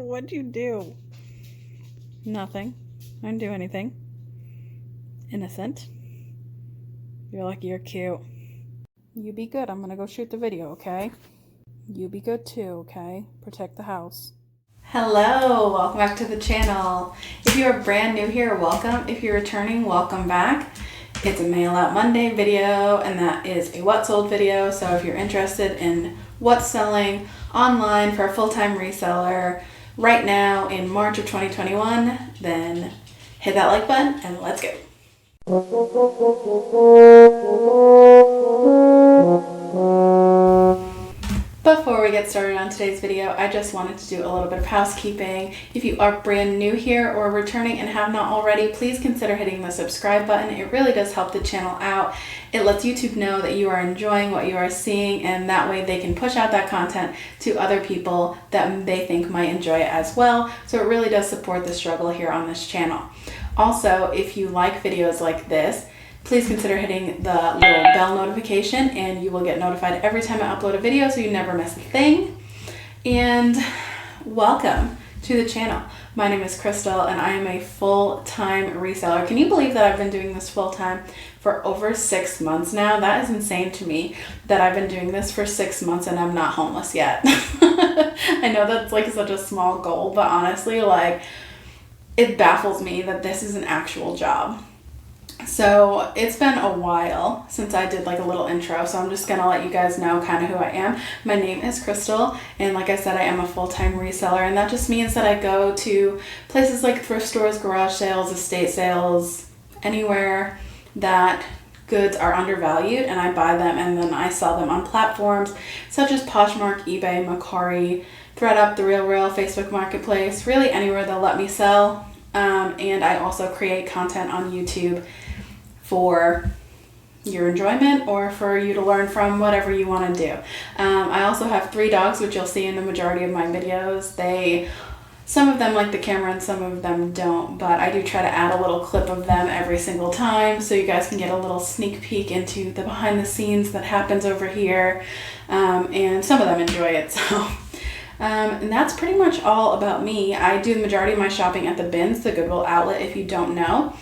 What'd you do? Nothing. I didn't do anything. Innocent. You're lucky you're cute. You be good. I'm gonna go shoot the video, okay? You be good too, okay? Protect the house. Hello, welcome back to the channel. If you are brand new here, welcome. If you're returning, welcome back. It's a Mail Out Monday video, and that is a what sold video. So if you're interested in what's selling online for a full-time reseller right now in March of 2021, then hit that like button and let's go. Before we get started on today's video, I just wanted to do a little bit of housekeeping. If you are brand new here or returning and have not already, please consider hitting the subscribe button. It really does help the channel out. It lets YouTube know that you are enjoying what you are seeing, and that way they can push out that content to other people that they think might enjoy it as well. So it really does support the struggle here on this channel. Also, if you like videos like this, please consider hitting the little bell notification and you will get notified every time I upload a video so you never miss a thing. And welcome to the channel. My name is Crystal and I am a full-time reseller. Can you believe that I've been doing this full-time for over 6 months now? That is insane to me that I've been doing this for 6 months and I'm not homeless yet. I know that's like such a small goal, but honestly, like, it baffles me that this is an actual job. So it's been a while since I did like a little intro, so I'm just gonna let you guys know kind of who I am. My name is Crystal, and like I said, I am a full-time reseller, and that just means that I go to places like thrift stores, garage sales, estate sales, anywhere that goods are undervalued, and I buy them and then I sell them on platforms such as Poshmark, eBay, Mercari, ThredUp, The RealReal, Facebook Marketplace, really anywhere they'll let me sell. And I also create content on YouTube for your enjoyment or for you to learn from, whatever you want to do. I also have 3 dogs, which you'll see in the majority of my videos. Some of them like the camera and some of them don't, but I do try to add a little clip of them every single time so you guys can get a little sneak peek into the behind the scenes that happens over here. And some of them enjoy it, so. And that's pretty much all about me. I do the majority of my shopping at the Bins, the Goodwill outlet, if you don't know.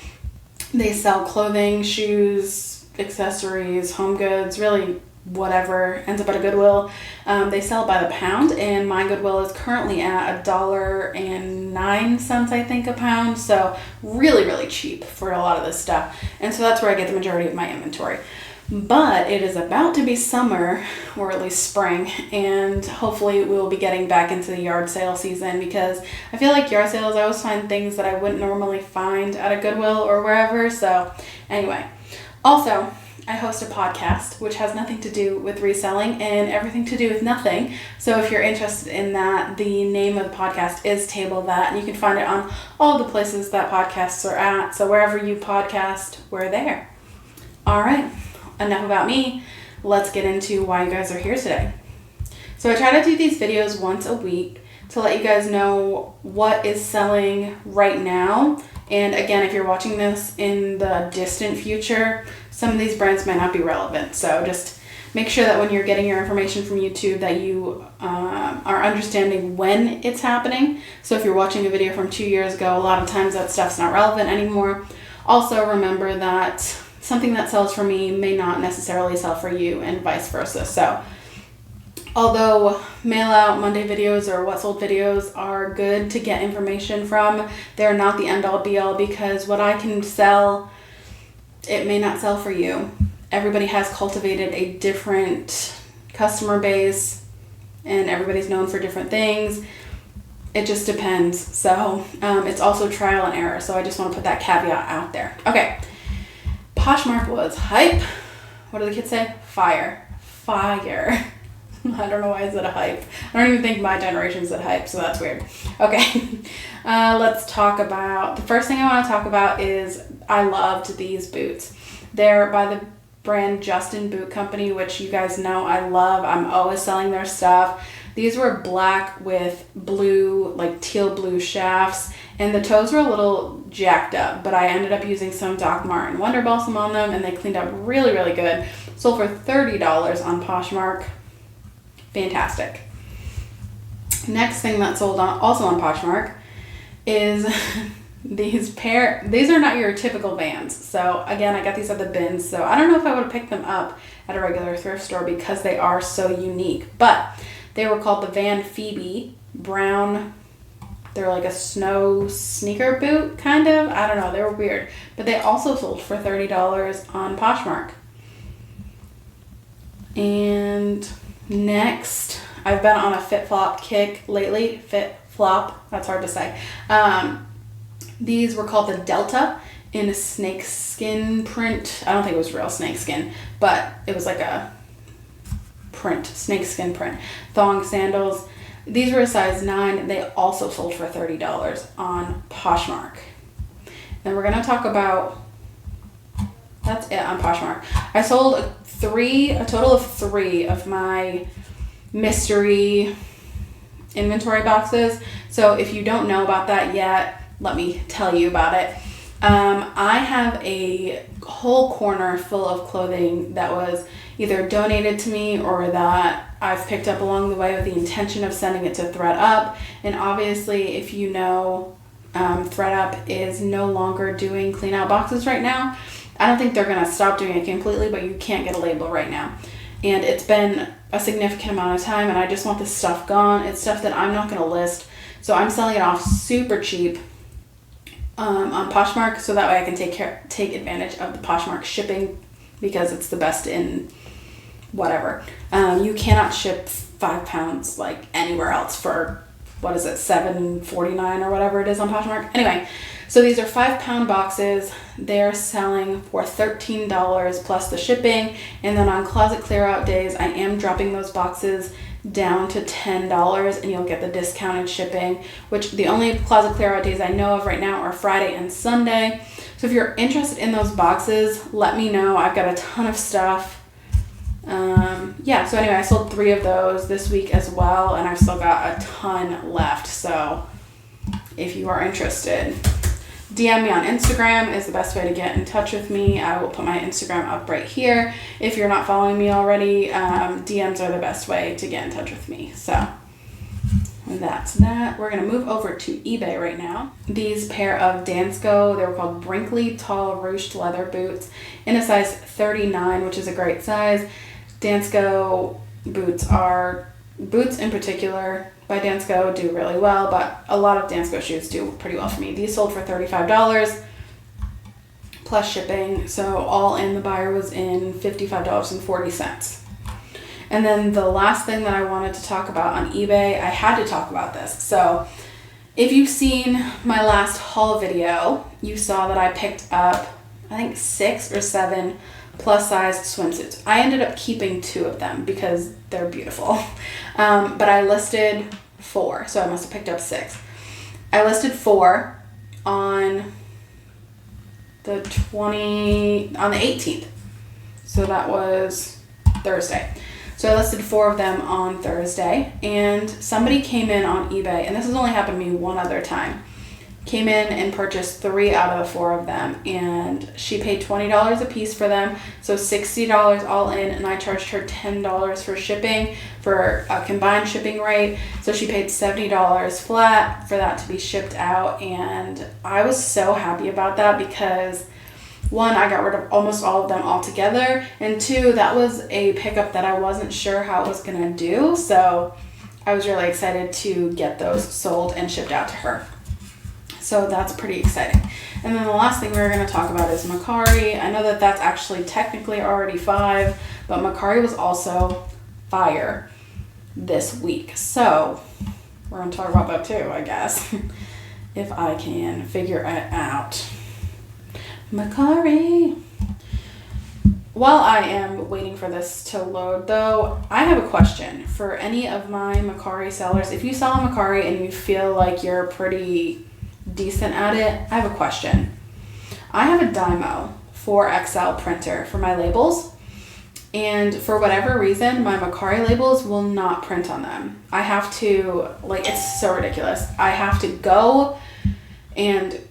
They sell clothing, shoes, accessories, home goods, really whatever ends up at a Goodwill. They sell by the pound, and my Goodwill is currently at $1.09, I think, a pound. So really, really cheap for a lot of this stuff. And so that's where I get the majority of my inventory. But it is about to be summer, or at least spring, and hopefully we'll be getting back into the yard sale season, because I feel like yard sales, I always find things that I wouldn't normally find at a Goodwill or wherever. So anyway, also I host a podcast which has nothing to do with reselling and everything to do with nothing. So if you're interested in that, the name of the podcast is Table That, and you can find it on all the places that podcasts are at. So wherever you podcast, we're there. All right. Enough about me. Let's get into why you guys are here today. So I try to do these videos once a week to let you guys know what is selling right now. And again, if you're watching this in the distant future, some of these brands might not be relevant. So just make sure that when you're getting your information from YouTube that you are understanding when it's happening. So if you're watching a video from 2 years ago, a lot of times that stuff's not relevant anymore. Also remember that something that sells for me may not necessarily sell for you, and vice versa. So although Mail Out Monday videos or what sold videos are good to get information from, they're not the end all be all, because what I can sell, it may not sell for you. Everybody has cultivated a different customer base and everybody's known for different things. It just depends. So it's also trial and error. So I just want to put that caveat out there. Okay. Poshmark was hype. What do the kids say? Fire. Fire. I don't know why I said hype. I don't even think my generation said hype, so that's weird. Okay. Let's talk about, the first thing I want to talk about is I loved these boots. They're by the brand Justin Boot Company, which you guys know I love. I'm always selling their stuff. These were black with blue, like teal blue shafts, and the toes were a little jacked up, but I ended up using some Doc Martin Wonder Balsam on them, and they cleaned up really, really good. Sold for $30 on Poshmark. Fantastic. Next thing that sold also on Poshmark is these are not your typical Vans. So again, I got these at the bins. So I don't know if I would have picked them up at a regular thrift store because they are so unique. But they were called the Van Phoebe brown. They're like a snow sneaker boot, kind of. I don't know. They were weird. But they also sold for $30 on Poshmark. And next, I've been on a FitFlop kick lately. FitFlop, that's hard to say. These were called the Delta in a snakeskin print. I don't think it was real snakeskin, but it was like a print, snakeskin print. Thong sandals. These were a size 9. They also sold for $30 on Poshmark. Then we're going to talk about, that's it on Poshmark. I sold a total of 3 of my mystery inventory boxes. So if you don't know about that yet, let me tell you about it. I have a whole corner full of clothing that was either donated to me or that I've picked up along the way with the intention of sending it to ThredUp. And obviously, if you know, ThredUp is no longer doing clean out boxes right now. I don't think they're going to stop doing it completely, but you can't get a label right now. And it's been a significant amount of time, and I just want this stuff gone. It's stuff that I'm not going to list. So I'm selling it off super cheap on Poshmark, so that way I can take advantage of the Poshmark shipping because it's the best in whatever. You cannot ship 5 pounds like anywhere else for, what is it, $7.49 or whatever it is on Poshmark. Anyway, so these are 5-pound boxes. They're selling for $13 plus the shipping. And then on closet clear out days, I am dropping those boxes down to $10 and you'll get the discounted shipping, which the only closet clear out days I know of right now are Friday and Sunday. So if you're interested in those boxes, let me know. I've got a ton of stuff. Yeah, so anyway, I sold 3 of those this week as well, and I've still got a ton left. So if you are interested, DM me on Instagram is the best way to get in touch with me. I will put my Instagram up right here. If you're not following me already, DMs are the best way to get in touch with me. So that's that. We're going to move over to eBay right now. These pair of Dansko, they were called Brinkley Tall Ruched Leather Boots in a size 39, which is a great size. Dansko boots in particular by Dansko do really well, but a lot of Dansko shoes do pretty well for me. These sold for $35 plus shipping, so all in the buyer was in $55.40. And then the last thing that I wanted to talk about on eBay, I had to talk about this. So if you've seen my last haul video, you saw that I picked up, I think 6 or 7 plus size swimsuits. I ended up keeping 2 of them because they're beautiful. But I listed 4, so I must have picked up 6. I listed 4 on the 18th. So that was Thursday. So I listed 4 of them on Thursday, and somebody came in on eBay, and this has only happened to me one other time, came in and purchased 3 out of the 4 of them, and she paid $20 a piece for them, so $60 all in, and I charged her $10 for shipping, for a combined shipping rate, so she paid $70 flat for that to be shipped out, and I was so happy about that because 1, I got rid of almost all of them altogether, and 2, that was a pickup that I wasn't sure how it was going to do, so I was really excited to get those sold and shipped out to her. So that's pretty exciting. And then the last thing we were going to talk about is Mercari. I know that that's actually technically already 5, but Mercari was also fire this week. So we're going to talk about that too, I guess, if I can figure it out. Mercari. While I am waiting for this to load, though, I have a question for any of my Mercari sellers. If you sell on Mercari and you feel like you're pretty decent at it, I have a question. I have a Dymo 4XL printer for my labels, and for whatever reason, my Mercari labels will not print on them. I have to, it's so ridiculous. I have to go and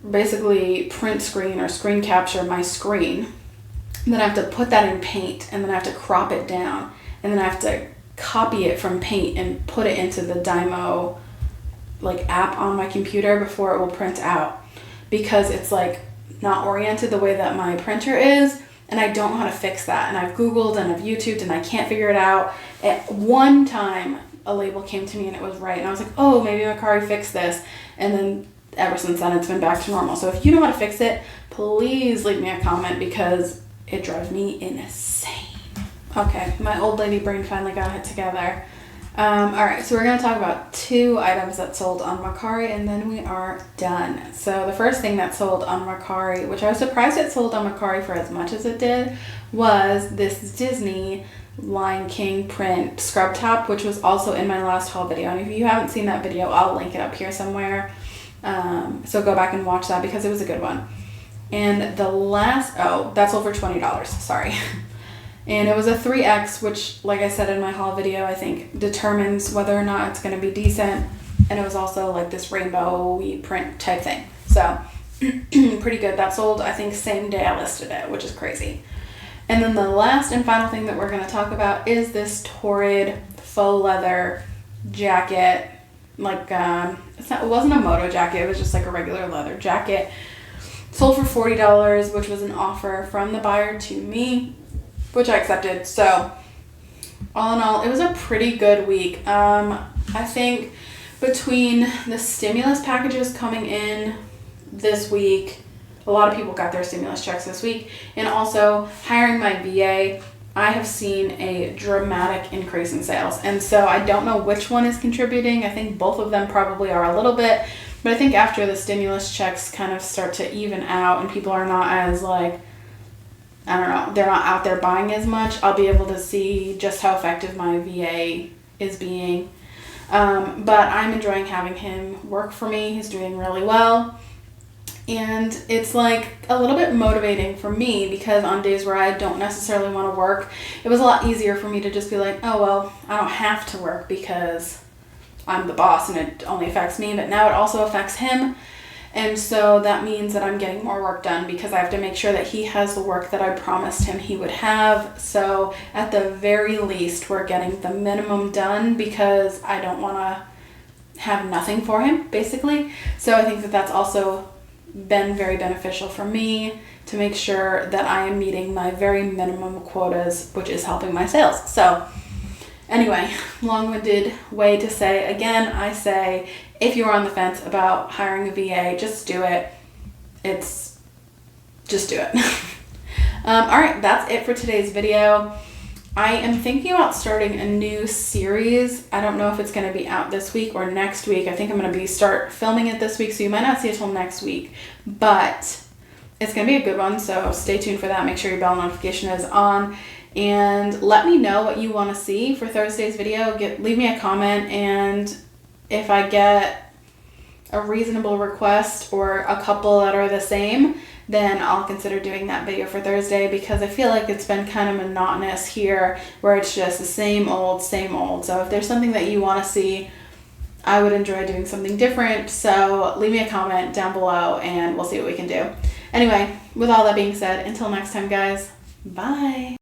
basically print screen or screen capture my screen, and then I have to put that in paint, and then I have to crop it down, and then I have to copy it from Paint and put it into the Dymo like app on my computer before it will print out, because it's like not oriented the way that my printer is, and I don't know how to fix that. And I've Googled and I've YouTubed and I can't figure it out. At one time a label came to me and it was right, and I was like, oh, maybe Mercari fixed this, and then ever since then it's been back to normal. So if you know how to fix it, please leave me a comment, because it drives me insane. Okay, my old lady brain finally got it together. Alright, so we're going to talk about 2 items that sold on Mercari, and then we are done. So the first thing that sold on Mercari, which I was surprised it sold on Mercari for as much as it did, was this Disney Lion King print scrub top, which was also in my last haul video. And if you haven't seen that video, I'll link it up here somewhere. So go back and watch that, because it was a good one. And the last, that sold for $20, sorry. And it was a 3X, which, like I said in my haul video, I think determines whether or not it's going to be decent. And it was also like this rainbow-y print type thing. So, pretty good. That sold, I think, same day I listed it, which is crazy. And then the last and final thing that we're going to talk about is this Torrid faux leather jacket. Like, it wasn't a moto jacket, it was just like a regular leather jacket. Sold for $40, which was an offer from the buyer to me, which I accepted. So all in all, it was a pretty good week. I think between the stimulus packages coming in this week, a lot of people got their stimulus checks this week, and also hiring my VA, I have seen a dramatic increase in sales. And so I don't know which one is contributing. I think both of them probably are a little bit, but I think after the stimulus checks kind of start to even out and people are not as like, I don't know, they're not out there buying as much, I'll be able to see just how effective my VA is being. But I'm enjoying having him work for me. He's doing really well. And it's like a little bit motivating for me, because on days where I don't necessarily want to work, it was a lot easier for me to just be like, oh, well, I don't have to work because I'm the boss and it only affects me. But now it also affects him. And so that means that I'm getting more work done, because I have to make sure that he has the work that I promised him he would have. So at the very least, we're getting the minimum done, because I don't want to have nothing for him, basically. So I think that that's also been very beneficial for me, to make sure that I am meeting my very minimum quotas, which is helping my sales. So anyway, long-winded way to say, again, I say, if you're on the fence about hiring a VA, just do it. Just do it. All right, that's it for today's video. I am thinking about starting a new series. I don't know if it's going to be out this week or next week. I think I'm going to start filming it this week, so you might not see it till next week, but it's going to be a good one, so stay tuned for that. Make sure your bell notification is on, and let me know what you want to see for Thursday's video. Leave me a comment, and if I get a reasonable request or a couple that are the same, then I'll consider doing that video for Thursday, because I feel like it's been kind of monotonous here, where it's just the same old, same old. So if there's something that you want to see, I would enjoy doing something different. So leave me a comment down below and we'll see what we can do. Anyway, with all that being said, until next time, guys, bye.